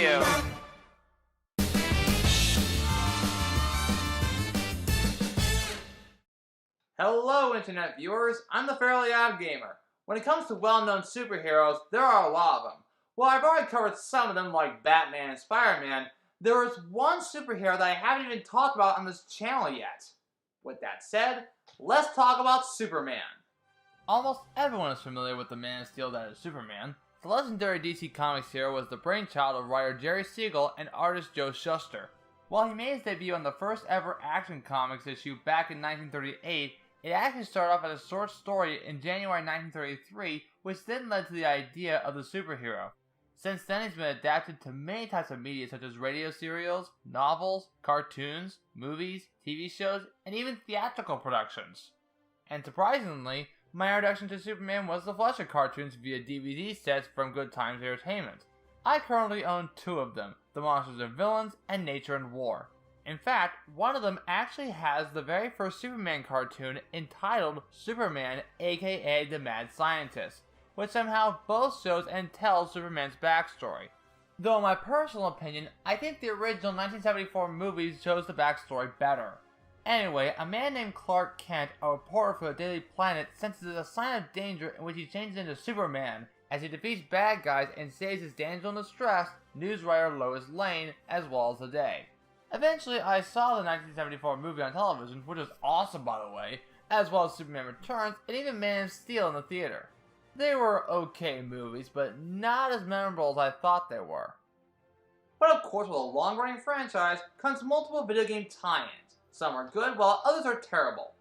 you. Hello, internet viewers. I'm the fairly OddGamer. When it comes to well-known superheroes, there are a lot of them. While I've already covered some of them like Batman and Spider-Man, there is one superhero that I haven't even talked about on this channel yet. With that said, let's talk about Superman. Almost everyone is familiar with the Man of Steel that is Superman. The legendary DC Comics hero was the brainchild of writer Jerry Siegel and artist Joe Shuster. While he made his debut on the first ever Action Comics issue back in 1938, it actually started off as a short story in January 1933, which then led to the idea of the superhero. Since then, it's been adapted to many types of media such as radio serials, novels, cartoons, movies, TV shows, and even theatrical productions. And surprisingly, my introduction to Superman was the Fleischer cartoons via DVD sets from Good Times Entertainment. I currently own 2 of them, The Monsters and Villains and Nature and War. In fact, one of them actually has the very first Superman cartoon entitled Superman, aka The Mad Scientist, which somehow both shows and tells Superman's backstory. Though in my personal opinion, I think the original 1974 movie shows the backstory better. Anyway, a man named Clark Kent, a reporter for the Daily Planet, senses a sign of danger in which he changes into Superman as he defeats bad guys and saves his damsel in distress, news writer Lois Lane, as well as the day. Eventually, I saw the 1974 movie on television, which was awesome by the way, as well as Superman Returns and even Man of Steel in the theater. They were okay movies, but not as memorable as I thought they were. But of course, with a long-running franchise comes multiple video game tie-ins. Some are good, while others are terrible.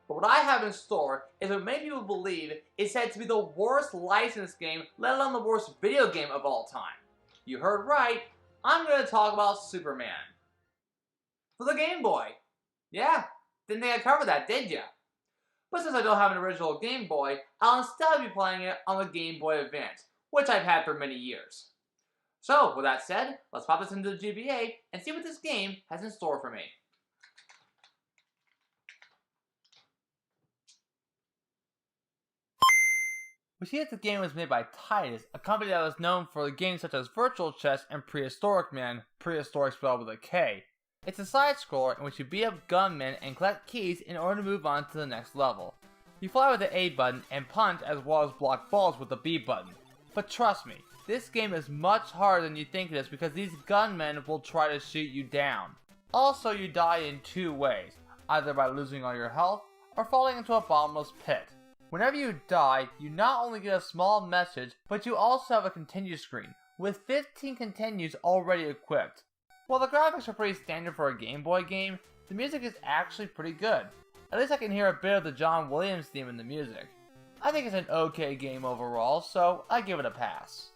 But what I have in store is what many people believe is said to be the worst licensed game, let alone the worst video game of all time. You heard right, I'm going to talk about Superman. For the Game Boy. Yeah, didn't think I covered that, did ya? But since I don't have an original Game Boy, I'll instead be playing it on the Game Boy Advance, which I've had for many years. So, with that said, let's pop this into the GBA and see what this game has in store for me. We see that the game was made by Titus, a company that was known for games such as Virtual Chess and Prehistoric Man, prehistoric spelled with a K. It's a side-scroller in which you beat up gunmen and collect keys in order to move on to the next level. You fly with the A button and punch as well as block balls with the B button. But trust me, this game is much harder than you think it is because these gunmen will try to shoot you down. Also, you die in 2 ways, either by losing all your health or falling into a bottomless pit. Whenever you die, you not only get a small message, but you also have a continue screen, with 15 continues already equipped. While the graphics are pretty standard for a Game Boy game, the music is actually pretty good. At least I can hear a bit of the John Williams theme in the music. I think it's an okay game overall, so I give it a pass.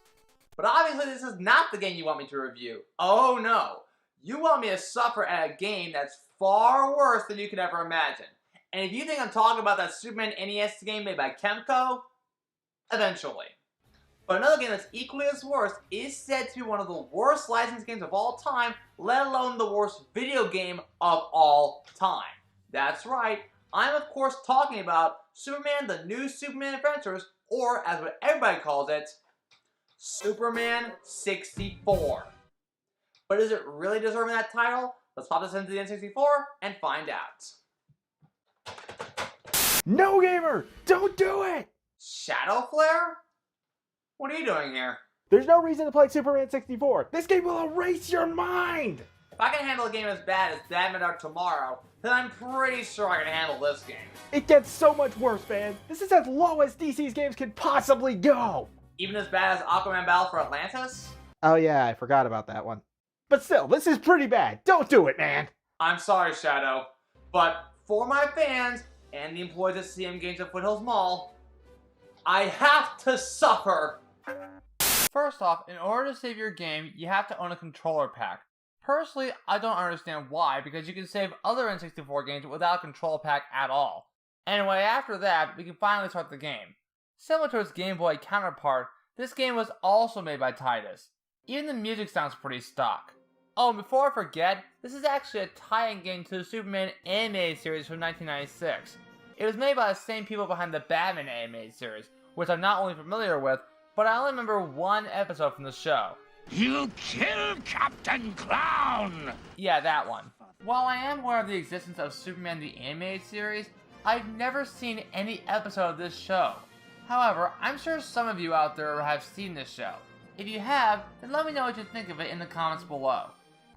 But obviously this is not the game you want me to review. Oh no! You want me to suffer at a game that's far worse than you could ever imagine. And if you think I'm talking about that Superman NES game made by Kemco, eventually. But another game that's equally as worse is said to be one of the worst licensed games of all time, let alone the worst video game of all time. That's right, I'm of course talking about Superman the New Superman Adventures, or as what everybody calls it, Superman 64. But is it really deserving that title? Let's pop this into the N64 and find out. No, gamer! Don't do it! Shadow Flare? What are you doing here? There's no reason to play Superman 64. This game will erase your mind! If I can handle a game as bad as Batman Ark Tomorrow, then I'm pretty sure I can handle this game. It gets so much worse, man. This is as low as DC's games can possibly go. Even as bad as Aquaman Battle for Atlantis? Oh yeah, I forgot about that one. But still, this is pretty bad. Don't do it, man. I'm sorry, Shadow, but for my fans and the employees at CM Games at Foothills Mall, I have to suffer. First off, in order to save your game, you have to own a controller pack. Personally, I don't understand why, because you can save other N64 games without a controller pack at all. Anyway, after that, we can finally start the game. Similar to its Game Boy counterpart, this game was also made by Titus. Even the music sounds pretty stock. Oh, and before I forget, this is actually a tie-in game to the Superman animated series from 1996. It was made by the same people behind the Batman animated series, which I'm not only familiar with, but I only remember one episode from the show. You killed Captain Clown! Yeah, that one. While I am aware of the existence of Superman the Animated Series, I've never seen any episode of this show. However, I'm sure some of you out there have seen this show. If you have, then let me know what you think of it in the comments below.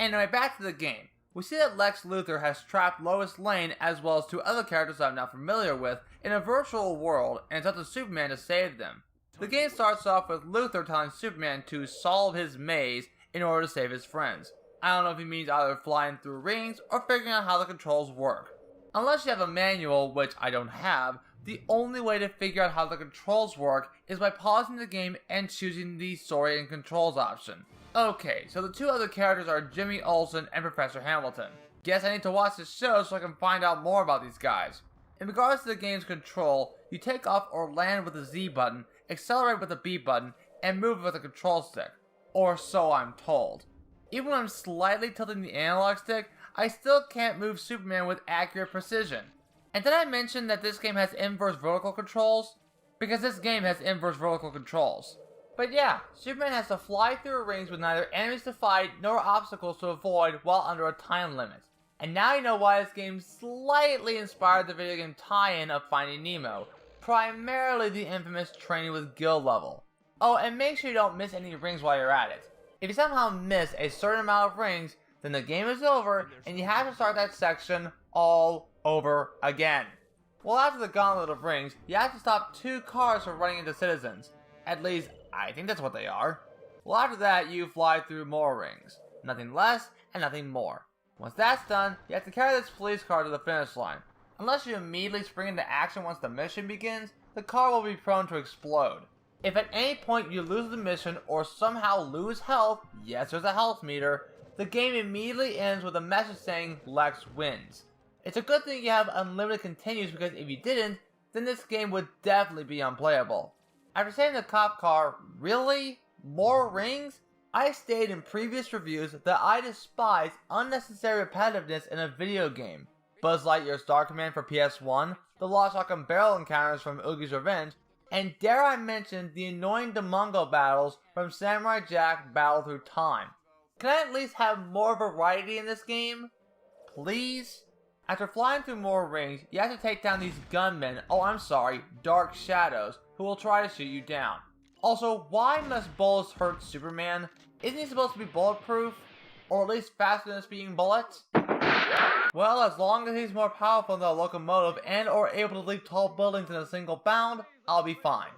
Anyway, back to the game. We see that Lex Luthor has trapped Lois Lane as well as two other characters I'm not familiar with in a virtual world, and it's up to Superman to save them. The game starts off with Luthor telling Superman to solve his maze in order to save his friends. I don't know if he means either flying through rings or figuring out how the controls work. Unless you have a manual, which I don't have, the only way to figure out how the controls work is by pausing the game and choosing the story and controls option. Okay, so the two other characters are Jimmy Olsen and Professor Hamilton. Guess I need to watch this show so I can find out more about these guys. In regards to the game's control, you take off or land with the Z button, accelerate with the B button, and move with the control stick. Or so I'm told. Even when I'm slightly tilting the analog stick, I still can't move Superman with accurate precision. And did I mention that this game has inverse vertical controls? Because this game has inverse vertical controls. But yeah, Superman has to fly through rings with neither enemies to fight nor obstacles to avoid while under a time limit. And now you know why this game slightly inspired the video game tie-in of Finding Nemo, primarily the infamous training with guild level. Oh, and make sure you don't miss any rings while you're at it. If you somehow miss a certain amount of rings, then the game is over and you have to start that section all over again. Well, after the Gauntlet of Rings, you have to stop two cars from running into citizens. At least, I think that's what they are. Well, after that, you fly through more rings. Nothing less and nothing more. Once that's done, you have to carry this police car to the finish line. Unless you immediately spring into action once the mission begins, the car will be prone to explode. If at any point you lose the mission or somehow lose health, yes, there's a health meter, the game immediately ends with a message saying Lex wins. It's a good thing you have unlimited continues because if you didn't, then this game would definitely be unplayable. After saying to the cop car, really? More rings? I stated in previous reviews that I despise unnecessary repetitiveness in a video game. Buzz Lightyear's Star Command for PS1, the Lost Ark and Barrel encounters from Oogie's Revenge, and dare I mention the annoying Demongo battles from Samurai Jack Battle Through Time. Can I at least have more variety in this game? Please? After flying through more rings, you have to take down these gunmen, Dark Shadows, who will try to shoot you down. Also, why must bullets hurt Superman? Isn't he supposed to be bulletproof? Or at least faster than speeding bullets? Well, as long as he's more powerful than a locomotive and or able to leap tall buildings in a single bound, I'll be fine.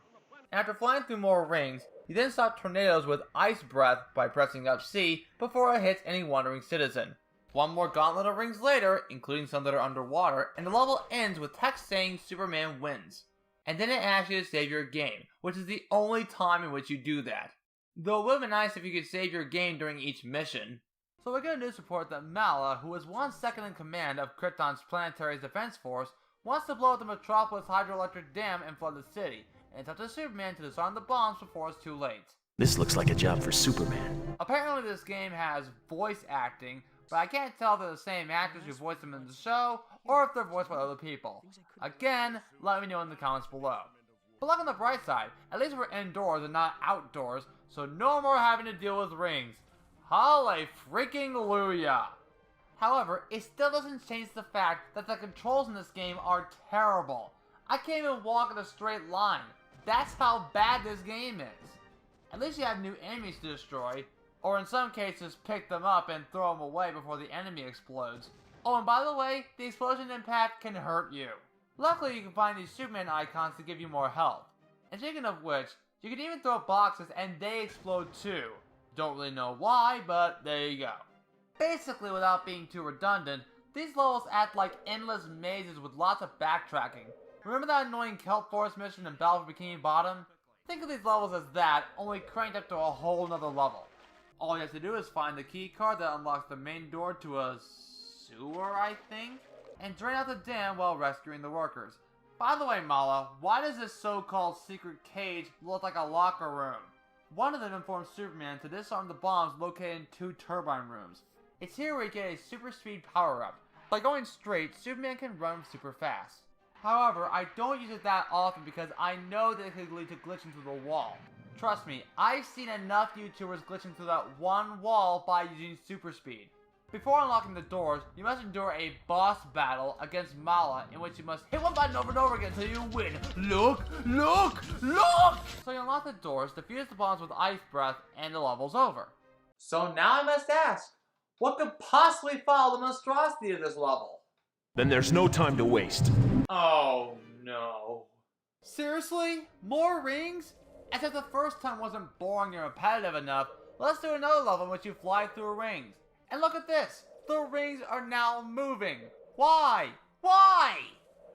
After flying through more rings, you then stop tornadoes with Ice Breath by pressing up C before it hits any wandering citizen. One more gauntlet of rings later, including some that are underwater, and the level ends with text saying Superman wins. And then it asks you to save your game, which is the only time in which you do that. Though it would have been nice if you could save your game during each mission. So we get a news report that Mala, who is 1 second in command of Krypton's Planetary Defense Force, wants to blow up the Metropolis hydroelectric dam and flood the city, and it's up to Superman to disarm the bombs before it's too late. This looks like a job for Superman. Apparently this game has voice acting, but I can't tell if they're the same actors who voiced them in the show, or if they're voiced by other people. Again, let me know in the comments below. But look on the bright side, at least we're indoors and not outdoors, so no more having to deal with rings. Hallelujah! However, it still doesn't change the fact that the controls in this game are terrible. I can't even walk in a straight line. That's how bad this game is. At least you have new enemies to destroy, or in some cases pick them up and throw them away before the enemy explodes. Oh, and by the way, the explosion impact can hurt you. Luckily, you can find these Superman icons to give you more health. And speaking of which, you can even throw boxes and they explode too. Don't really know why, but there you go. Basically, without being too redundant, these levels act like endless mazes with lots of backtracking. Remember that annoying Kelp Forest mission in Battle for Bikini Bottom? Think of these levels as that, only cranked up to a whole nother level. All you have to do is find the key card that unlocks the main door to a sewer, I think? And drain out the dam while rescuing the workers. By the way, Mala, why does this so-called secret cage look like a locker room? One of them informs Superman to disarm the bombs located in 2 turbine rooms. It's here where you get a super speed power-up. By going straight, Superman can run super fast. However, I don't use it that often because I know that it could lead to glitching through the wall. Trust me, I've seen enough YouTubers glitching through that one wall by using super speed. Before unlocking the doors, you must endure a boss battle against Mala in which you must hit one button over and over again until you win. Look! Look! Look! So you unlock the doors, defuse the bombs with ice breath, and the level's over. So now I must ask, what could possibly follow the monstrosity of this level? Then there's no time to waste. Oh no. Seriously? More rings? As if the first time wasn't boring and repetitive enough, let's do another level in which you fly through rings. And look at this! The rings are now moving! Why? Why?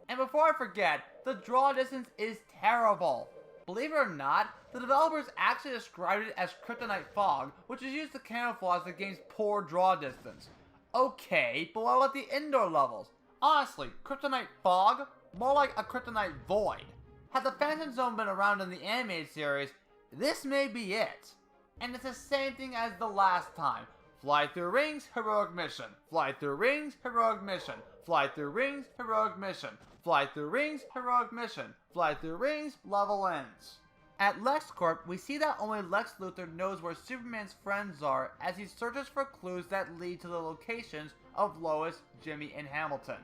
And before I forget, the draw distance is terrible. Believe it or not, the developers actually described it as kryptonite fog, which is used to camouflage the game's poor draw distance. Okay, but what about the indoor levels? Honestly, kryptonite fog? More like a kryptonite void. Had the Phantom Zone been around in the animated series, this may be it. And it's the same thing as the last time. Fly through rings, heroic mission. Fly through rings, heroic mission. Fly through rings, heroic mission. Fly through rings, heroic mission. Fly through rings, level ends. At LexCorp, we see that only Lex Luthor knows where Superman's friends are as he searches for clues that lead to the locations of Lois, Jimmy, and Hamilton.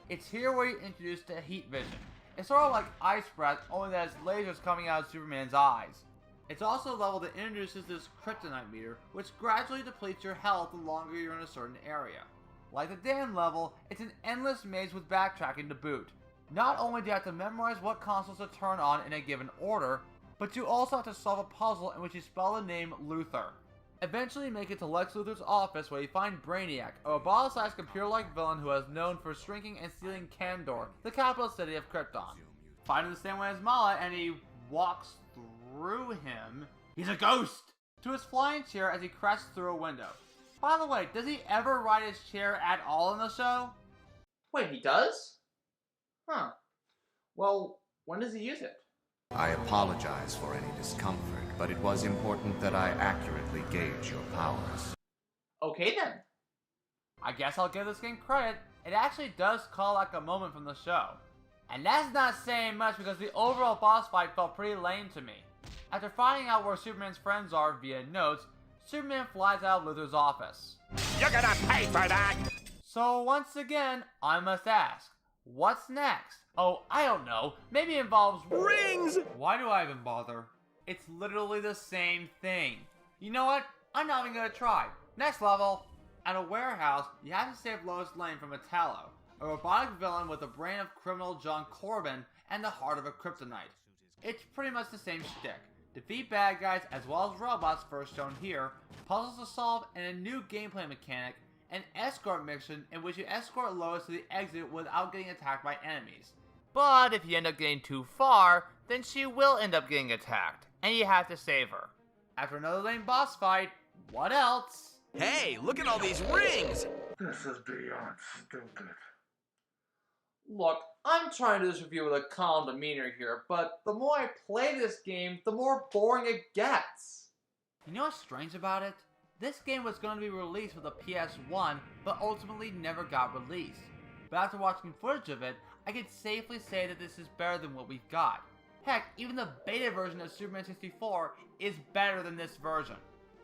It's here where you're introduced to heat vision. It's sort of like ice breath, only that it's lasers coming out of Superman's eyes. It's also a level that introduces this kryptonite meter, which gradually depletes your health the longer you're in a certain area. Like the dam level, it's an endless maze with backtracking to boot. Not only do you have to memorize what consoles to turn on in a given order, but you also have to solve a puzzle in which you spell the name Luthor. Eventually you make it to Lex Luthor's office where you find Brainiac, a robot-sized computer-like villain who is known for shrinking and stealing Kandor, the capital city of Krypton. Find him the same way as Mala and he walks through him. He's a ghost! To his flying chair as he crashes through a window. By the way, does he ever ride his chair at all in the show? Wait, he does? Huh. Well, when does he use it? I apologize for any discomfort, but it was important that I accurately gauge your powers. Okay then. I guess I'll give this game credit. It actually does call like a moment from the show. And that's not saying much because the overall boss fight felt pretty lame to me. After finding out where Superman's friends are via notes, Superman flies out of Luthor's office. You're gonna pay for that! So once again, I must ask, what's next? Oh, I don't know. Maybe it involves rings! Why do I even bother? It's literally the same thing. You know what? I'm not even gonna try. Next level. At a warehouse, you have to save Lois Lane from Metallo, a robotic villain with the brain of criminal John Corbin and the heart of a kryptonite. It's pretty much the same shtick. Defeat bad guys as well as robots first shown here, puzzles to solve, and a new gameplay mechanic, an escort mission in which you escort Lois to the exit without getting attacked by enemies. But if you end up getting too far, then she will end up getting attacked, and you have to save her. After another lame boss fight, what else? Hey, look at all these rings! This is beyond stupid. Look, I'm trying to do this review with a calm demeanor here, but the more I play this game, the more boring it gets. You know what's strange about it? This game was going to be released with a PS1, but ultimately never got released. But after watching footage of it, I can safely say that this is better than what we've got. Heck, even the beta version of Superman 64 is better than this version.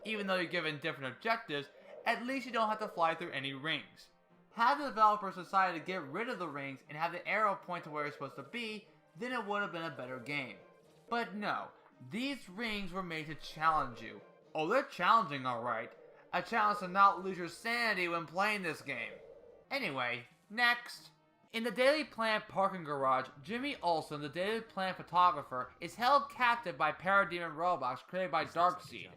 Even though you're given different objectives, at least you don't have to fly through any rings. Had the developers decided to get rid of the rings and have the arrow point to where it's supposed to be, then it would have been a better game. But no, these rings were made to challenge you. Oh, they're challenging alright. A challenge to not lose your sanity when playing this game. Anyway, next. In the Daily Planet parking garage, Jimmy Olsen, the Daily Planet photographer, is held captive by parademon robots created by Darkseid.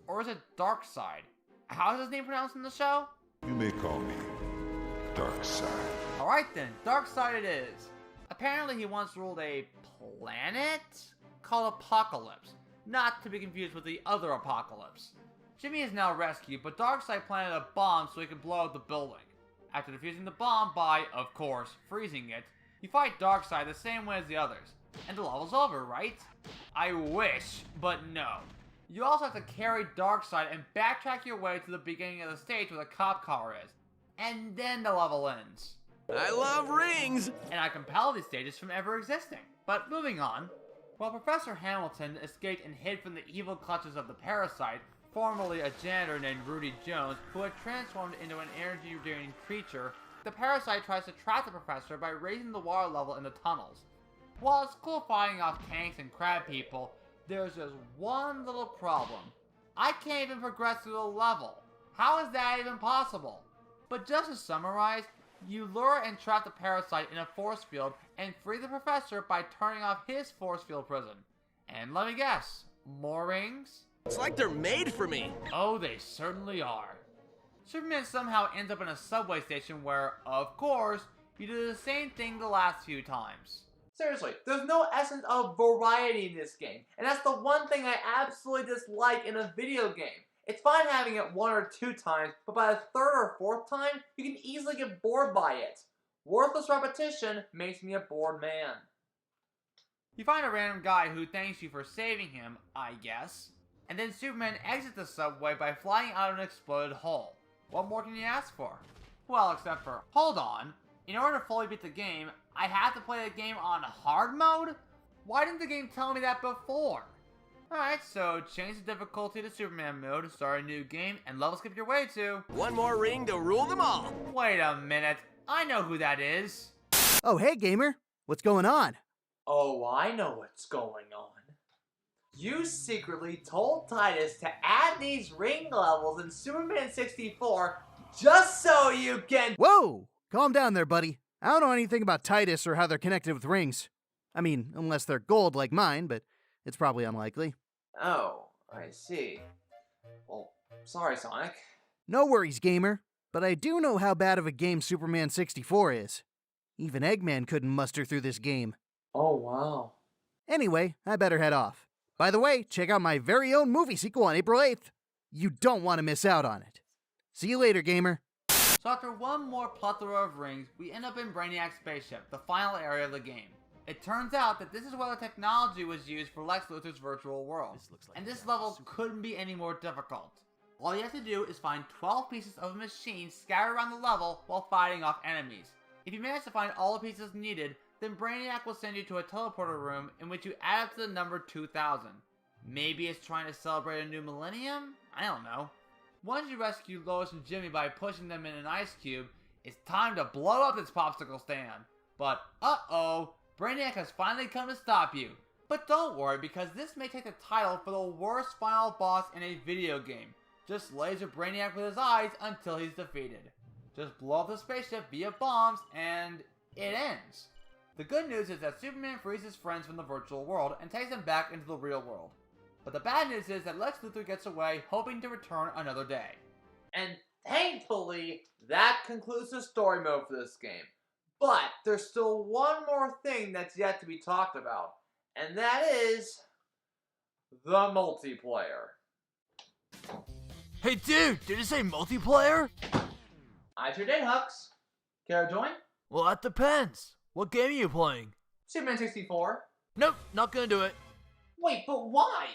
Or is it Darkseid? How is his name pronounced in the show? You may call me Darkseid. Alright then, Darkseid it is. Apparently he once ruled a planet called Apocalypse, not to be confused with the other Apocalypse. Jimmy is now rescued, but Darkseid planted a bomb so he can blow up the building. After defusing the bomb by, of course, freezing it, you fight Darkseid the same way as the others. And the level's over, right? I wish, but no. You also have to carry Darkseid and backtrack your way to the beginning of the stage where the cop car is. And then the level ends. I love rings! And I compel these stages from ever existing. But moving on. While Professor Hamilton escaped and hid from the evil clutches of the parasite, formerly a janitor named Rudy Jones, who had transformed into an energy-draining creature, the parasite tries to trap the professor by raising the water level in the tunnels. While it's cool fighting off tanks and crab people, there's just one little problem. I can't even progress through the level. How is that even possible? But just to summarize, you lure and trap the parasite in a force field and free the professor by turning off his force field prison. And let me guess, more rings? It's like they're made for me. Oh, they certainly are. Superman somehow ends up in a subway station where, of course, you do the same thing the last few times. Seriously, there's no essence of variety in this game, and that's the one thing I absolutely dislike in a video game. It's fine having it 1 or 2 times, but by the 3rd or 4th time, you can easily get bored by it. Worthless repetition makes me a bored man. You find a random guy who thanks you for saving him, I guess. And then Superman exits the subway by flying out of an exploded hole. What more can you ask for? Well, except for, hold on. In order to fully beat the game, I have to play the game on hard mode? Why didn't the game tell me that before? Alright, so change the difficulty to Superman mode, start a new game, and level skip your way to... One more ring to rule them all. Wait a minute, I know who that is. Oh, hey, gamer. What's going on? Oh, I know what's going on. You secretly told Titus to add these ring levels in Superman 64 just so you can... Whoa! Calm down there, buddy. I don't know anything about Titus or how they're connected with rings. I mean, unless they're gold like mine, but it's probably unlikely. Oh, I see. Well, sorry, Sonic. No worries, gamer. But I do know how bad of a game Superman 64 is. Even Eggman couldn't muster through this game. Oh, wow. Anyway, I better head off. By the way, check out my very own movie sequel on April 8th. You don't want to miss out on it. See you later, gamer. So after one more plethora of rings, we end up in Brainiac's spaceship, the final area of the game. It turns out that this is where the technology was used for Lex Luthor's virtual world. And this level couldn't be any more difficult. All you have to do is find 12 pieces of a machine scattered around the level while fighting off enemies. If you manage to find all the pieces needed, then Brainiac will send you to a teleporter room in which you add up to the number 2000. Maybe it's trying to celebrate a new millennium? I don't know. Once you rescue Lois and Jimmy by pushing them in an ice cube, it's time to blow up this popsicle stand. But uh-oh, Brainiac has finally come to stop you. But don't worry, because this may take the title for the worst final boss in a video game. Just laser Brainiac with his eyes until he's defeated. Just blow up the spaceship via bombs and it ends. The good news is that Superman frees his friends from the virtual world and takes them back into the real world. But the bad news is that Lex Luthor gets away, hoping to return another day. And thankfully, that concludes the story mode for this game. But there's still one more thing that's yet to be talked about, and that is the multiplayer. Hey dude, did you say multiplayer? I sure did, Hux. Care to join? Well, that depends. What game are you playing? Superman 64. Nope, not gonna do it. Wait, but why?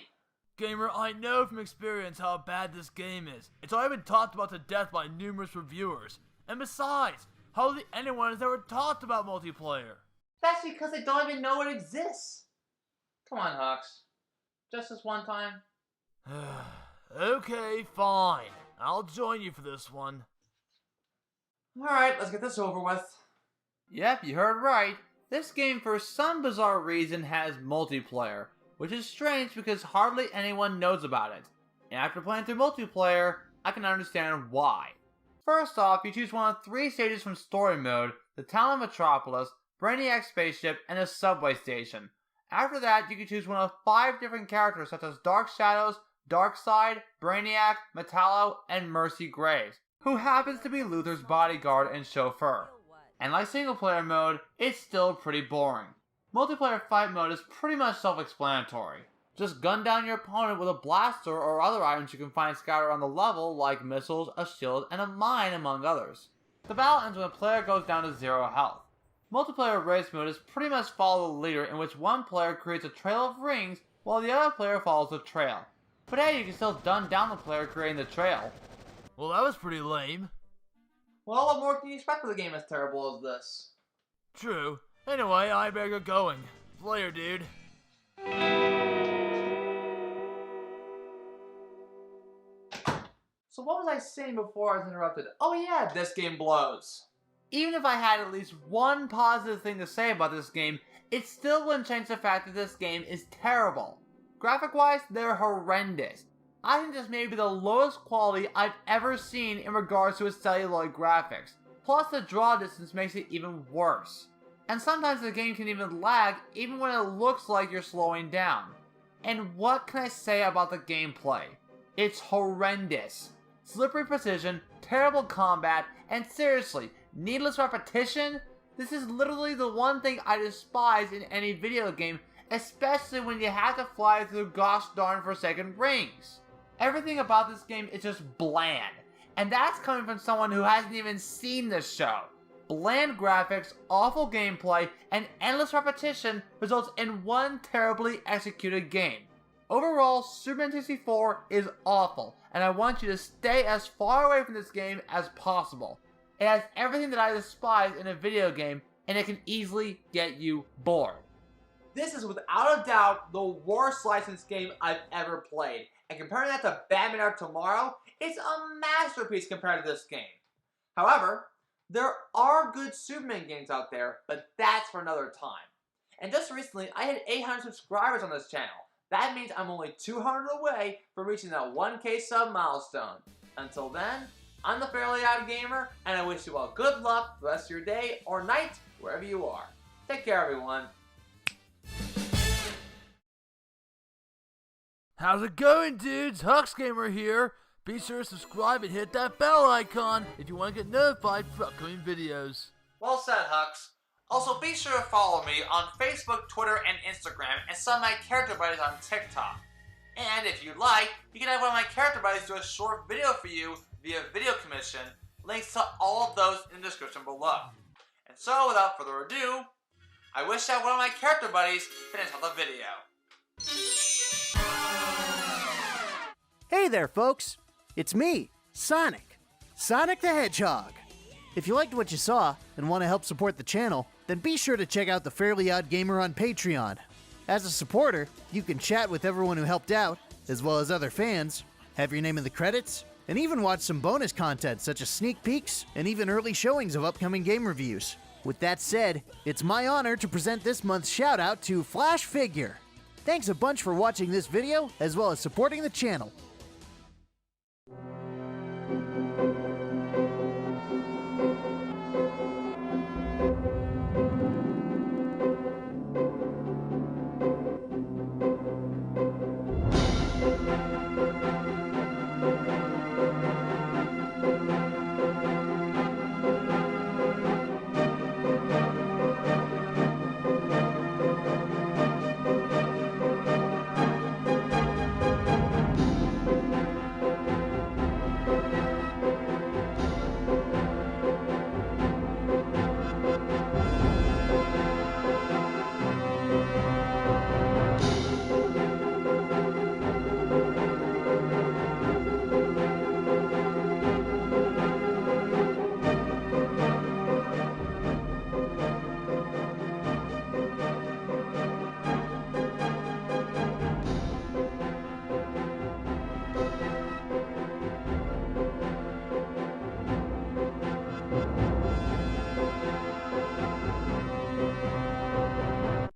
Gamer, I know from experience how bad this game is. It's already been talked about to death by numerous reviewers. And besides, hardly anyone has ever talked about multiplayer. That's because they don't even know it exists. Come on, Hux. Just this one time. Okay, fine. I'll join you for this one. Alright, let's get this over with. Yep, you heard right. This game, for some bizarre reason, has multiplayer, which is strange because hardly anyone knows about it. And after playing through multiplayer, I can understand why. First off, you choose one of 3 stages from story mode: the town of Metropolis, Brainiac's spaceship, and a subway station. After that, you can choose one of 5 different characters such as Dark Shadows, Darkseid, Brainiac, Metallo, and Mercy Graves, who happens to be Luthor's bodyguard and chauffeur. And like single player mode, it's still pretty boring. Multiplayer fight mode is pretty much self-explanatory. Just gun down your opponent with a blaster or other items you can find scattered around the level, like missiles, a shield, and a mine, among others. The battle ends when a player goes down to 0 health. Multiplayer race mode is pretty much follow the leader, in which one player creates a trail of rings while the other player follows the trail. But hey, you can still gun down the player creating the trail. Well, that was pretty lame. Well, what more can you expect of a game as terrible as this? True. Anyway, I better get going. Later, dude. So what was I saying before I was interrupted? Oh yeah, this game blows. Even if I had at least one positive thing to say about this game, it still wouldn't change the fact that this game is terrible. Graphic-wise, they're horrendous. I think this may be the lowest quality I've ever seen in regards to its celluloid graphics. Plus the draw distance makes it even worse. And sometimes the game can even lag even when it looks like you're slowing down. And what can I say about the gameplay? It's horrendous. Slippery precision, terrible combat, and seriously, needless repetition? This is literally the one thing I despise in any video game, especially when you have to fly through gosh darn forsaken rings. Everything about this game is just bland, and that's coming from someone who hasn't even seen this show. Bland graphics, awful gameplay, and endless repetition results in one terribly executed game. Overall, Super Nintendo 64 is awful, and I want you to stay as far away from this game as possible. It has everything that I despise in a video game, and it can easily get you bored. This is without a doubt the worst licensed game I've ever played, and comparing that to Batman Art Tomorrow, it's a masterpiece compared to this game. However, there are good Superman games out there, but that's for another time. And just recently, I had 800 subscribers on this channel. That means I'm only 200 away from reaching that 1K sub milestone. Until then, I'm the Fairly Odd Gamer, and I wish you all good luck the rest of your day or night, wherever you are. Take care, everyone. How's it going, dudes? Huxgamr here. Be sure to subscribe and hit that bell icon if you want to get notified for upcoming videos. Well said, Hux. Also, be sure to follow me on Facebook, Twitter, and Instagram, and some of my character buddies on TikTok. And if you'd like, you can have one of my character buddies do a short video for you via video commission. Links to all of those in the description below. And so, without further ado, I wish that one of my character buddies finish out the video. Hey there, folks! It's me, Sonic. Sonic the Hedgehog. If you liked what you saw and want to help support the channel, then be sure to check out the Fairly Odd Gamer on Patreon. As a supporter, you can chat with everyone who helped out, as well as other fans, have your name in the credits, and even watch some bonus content such as sneak peeks and even early showings of upcoming game reviews. With that said, it's my honor to present this month's shout out to Flash Figure. Thanks a bunch for watching this video, as well as supporting the channel.